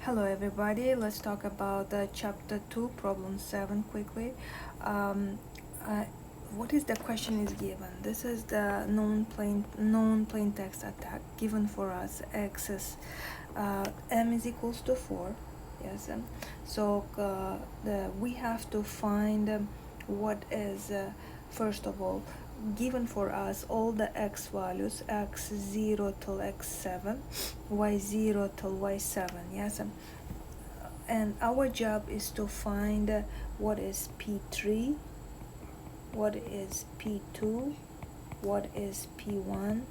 Hello everybody, let's talk about chapter 2, problem 7 quickly. Um, uh, what is the question is given? This is the known plain text attack given for us. X is m is equals to 4. Yes, so we have to find what is first of all given for us all the x values, x0 till x7, y0 till y7. Yes, and our job is to find what is p3, what is p2, what is p1,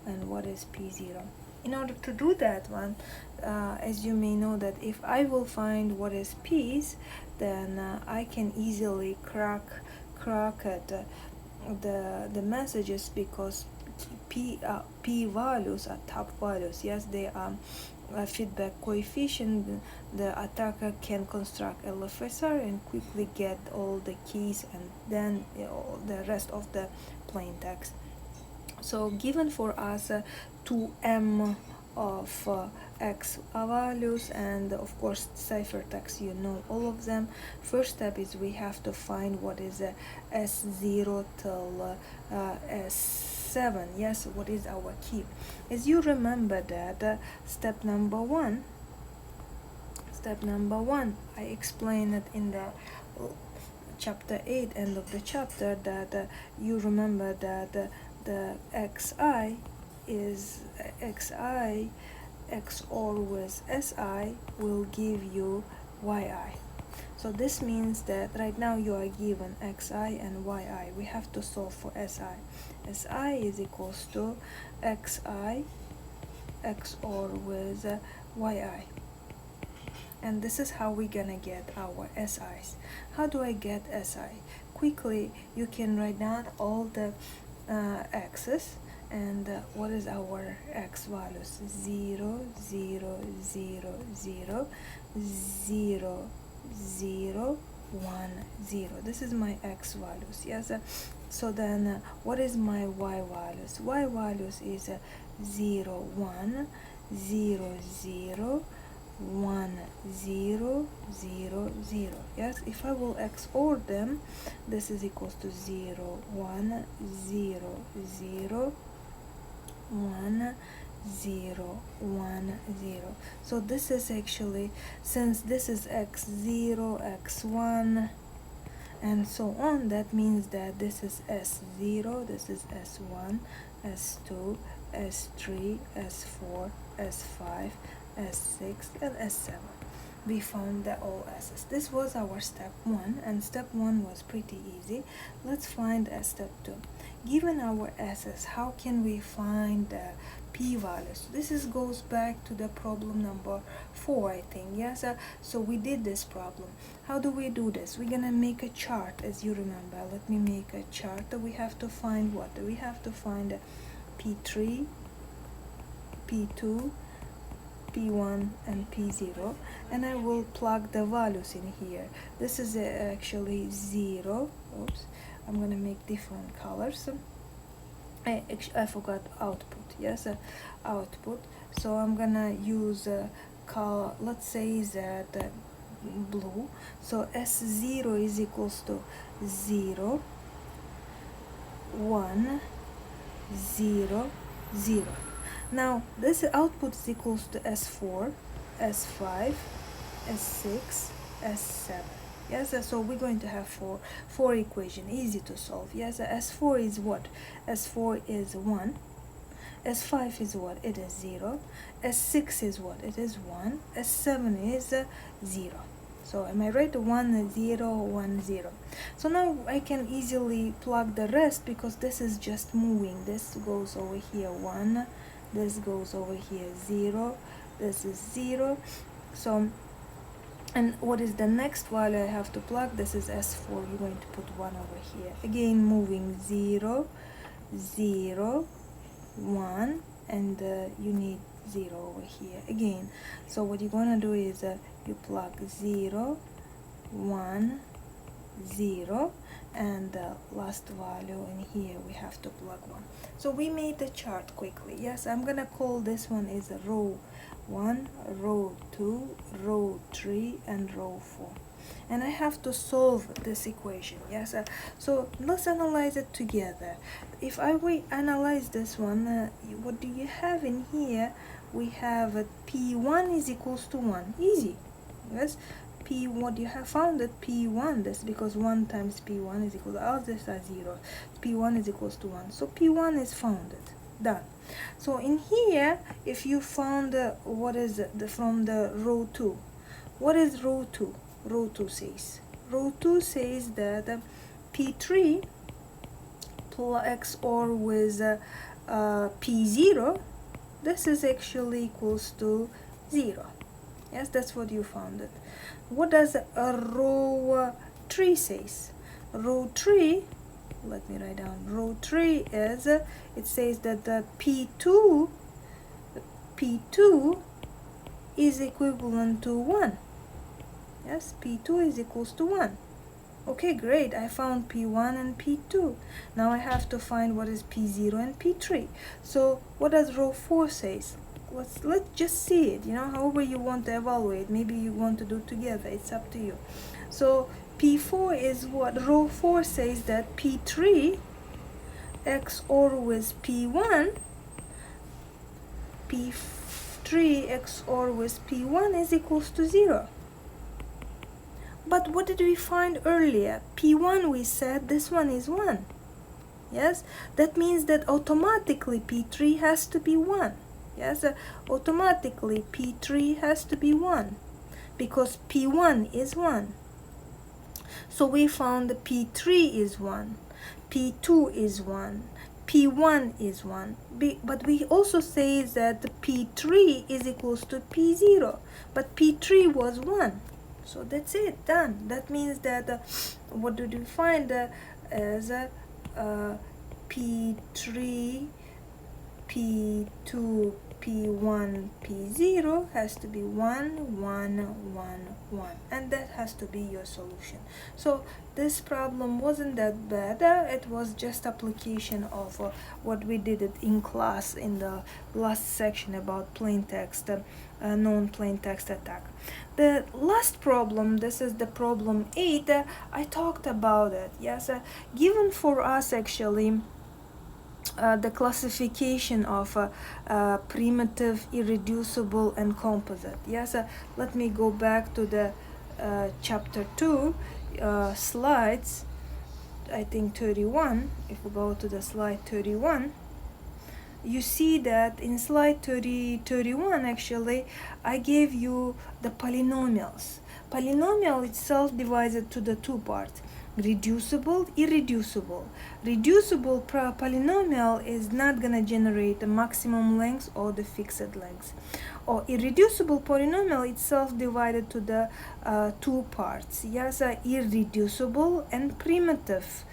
and what is p0. In order to do that one, as you may know, that if I will find what is p's, then I can easily crack it, the messages, because p values are top values. Yes, they are feedback coefficient. The attacker can construct LFSR and quickly get all the keys, and then the rest of the plain text. So given for us 2m of x values, and of course ciphertext, you know all of them. First step is we have to find what is s0 till s7. Yes, what is our key? As you remember that step number one, I explained it in the chapter 8, end of the chapter, that you remember that the xi is xi XOR with si will give you yi. So this means that right now you are given xi and yi. We have to solve for si. Si is equals to xi XOR with yi. And this is how we're gonna get our si's. How do I get si? Quickly, you can write down all the x's, and what is our x values? 0 0 0 0 0 0 1 0. This is my x values. Yes, so then what is my y values? Y values is 0 1 0 0 1 0 0 0. Yes, if I will XOR them, this is equals to 0 1 0 0 1 0 1 0. So this is actually, since this is x0 x1 and so on, that means that this is s0, this is s1, s2, s3, s4, s5, s6, and s7. We found the all s's. This was our step 1, and step 1 was pretty easy. Let's find step 2. Given our s's, how can we find the p values? This goes back to the problem number 4, I think. Yes, so we did this problem. How do we do this? We're gonna make a chart, as you remember. Let me make a chart. We have to find what? We have to find p3, p2, p1, and p0, and I will plug the values in here. This is actually 0. Oops, I'm gonna make different colors. I forgot output. Yes, output. So I'm gonna use color, let's say that blue. So s0 is equals to 0 1 0 0. Now this output is equals to s4, s5, s6, s7. Yes, so we're going to have four equation, easy to solve. Yes, s4 is what? S4 is 1. S5 is what? It is 0. S6 is what? It is 1. S7 is 0. So am I right? 1 0 1 0. So now I can easily plug the rest, because this is just moving. This goes over here 1. This goes over here 0. This is 0. So, and what is the next value I have to plug? This is s4. You're going to put 1 over here. Again, moving 0 0 1, and you need 0 over here again. So what you're gonna do is you plug 0 1 0, and the last value in here we have to plug 1. So we made the chart quickly. Yes, I'm gonna call this one is a row 1, row 2, row 3, and row 4. And I have to solve this equation. Yes, so let's analyze it together. If we analyze this one, what do you have in here? We have P1 is equals to 1. Easy. Yes, P, what you have found that P1, this because 1 times P1 is equal to, all this are 0. P1 is equals to 1. So P1 is founded. Done. So in here, if you found what is from the row 2, what is row 2? Row 2 says, row 2 says that P3 plus XOR with P0, this is actually equals to 0. Yes, that's what you found it. What does row 3 says? Row 3, let me write down, row 3 is, it says that the P2 is equivalent to 1. Yes, P2 is equals to 1. Okay, great, I found P1 and P2. Now I have to find what is P0 and P3. So what does row 4 says? Let's just see it, however you want to evaluate. Maybe you want to do together, it's up to you. So P4 is what? Row 4 says that P3 XOR with P1, P3 XOR with P1 is equals to 0. But what did we find earlier? P1 we said this one is 1. Yes, that means that automatically P3 has to be 1. Yes, automatically P3 has to be 1 because P1 is 1. So we found that P3 is 1, P2 is 1, P1 is 1. But we also say that P3 is equals to P0, but P3 was 1. So that's it, done. That means that what did we find as P3, P2, P1, P0 has to be 1, 1, 1, 1, and that has to be your solution. So this problem wasn't that bad. It was just application of what we did it in class in the last section about plain text, non-plain text attack. The last problem, this is the problem 8, I talked about it. Yes, given for us actually the classification of primitive, irreducible, and composite. Yes, let me go back to the chapter 2 slides, I think 31. If we go to the slide 31, you see that in slide 31 actually I gave you the polynomials. Polynomial itself divided to the two parts: reducible, irreducible. Reducible polynomial is not gonna generate the maximum length or the fixed length. Or irreducible polynomial itself divided to the two parts. Yes, irreducible and primitive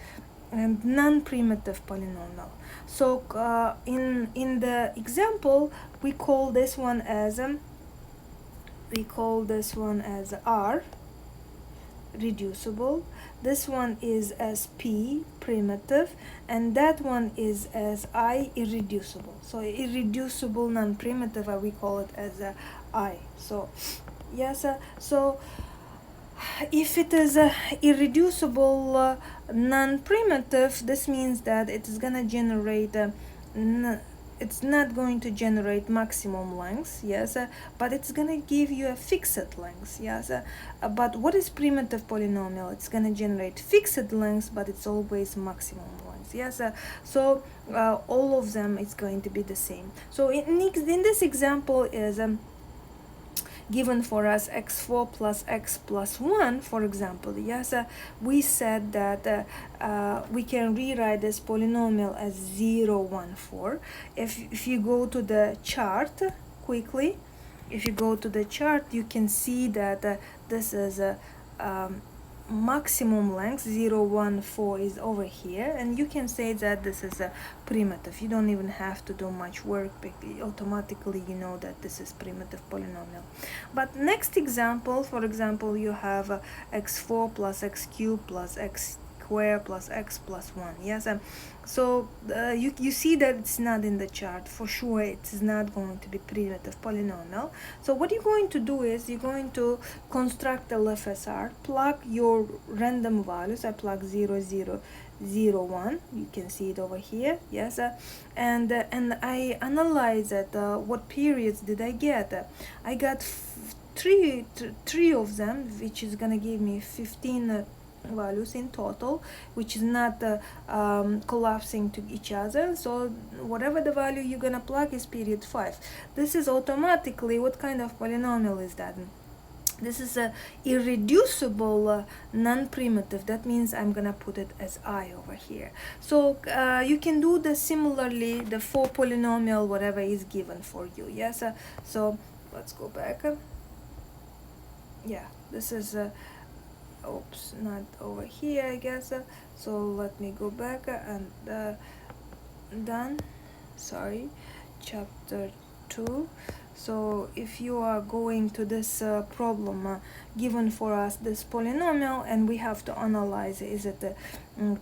and non-primitive polynomial. So in the example we call this one as R, reducible. This one is as P, primitive, and that one is as I, irreducible. So irreducible non-primitive, we call it as I. So yes, so if it is irreducible non-primitive, this means that it is gonna generate it's not going to generate maximum length, yes, but it's gonna give you a fixed length, yes. But what is primitive polynomial? It's gonna generate fixed length, but it's always maximum length, yes. So all of them is going to be the same. So in this example is given for us x4 plus x plus 1, for example. Yes, we said that we can rewrite this polynomial as 0, 1, 4. If you go to the chart quickly, if you go to the chart, you can see that this is a maximum length 0, 1, 4 is over here, and you can say that this is a primitive. You don't even have to do much work, automatically you know that this is primitive polynomial. But next example, for example, you have x4 plus x cubed plus x square plus x plus 1. Yes, so you see that it's not in the chart. For sure it's not going to be primitive polynomial. So what you're going to do is you're going to construct a LFSR, plug your random values. I plug 0 0 0 1, you can see it over here. Yes, and I analyze it. What periods did I get? I got three of them, which is gonna give me 15 values in total, which is not collapsing to each other. So whatever the value you're gonna plug is period 5. This is automatically, what kind of polynomial is that? This is a irreducible non-primitive. That means I'm gonna put it as I over here. So you can do the similarly the for polynomial, whatever is given for you. Yes, so let's go back. Yeah, this is oops, not over here, I guess. So let me go back and done. Sorry, chapter 2. So if you are going to this problem given for us this polynomial, and we have to analyze, is it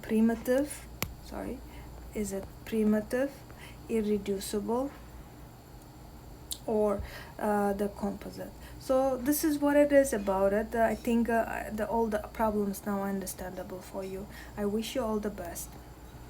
primitive, sorry, is it primitive, irreducible, or the composite? So this is what it is about it. I think all the problems now are understandable for you. I wish you all the best.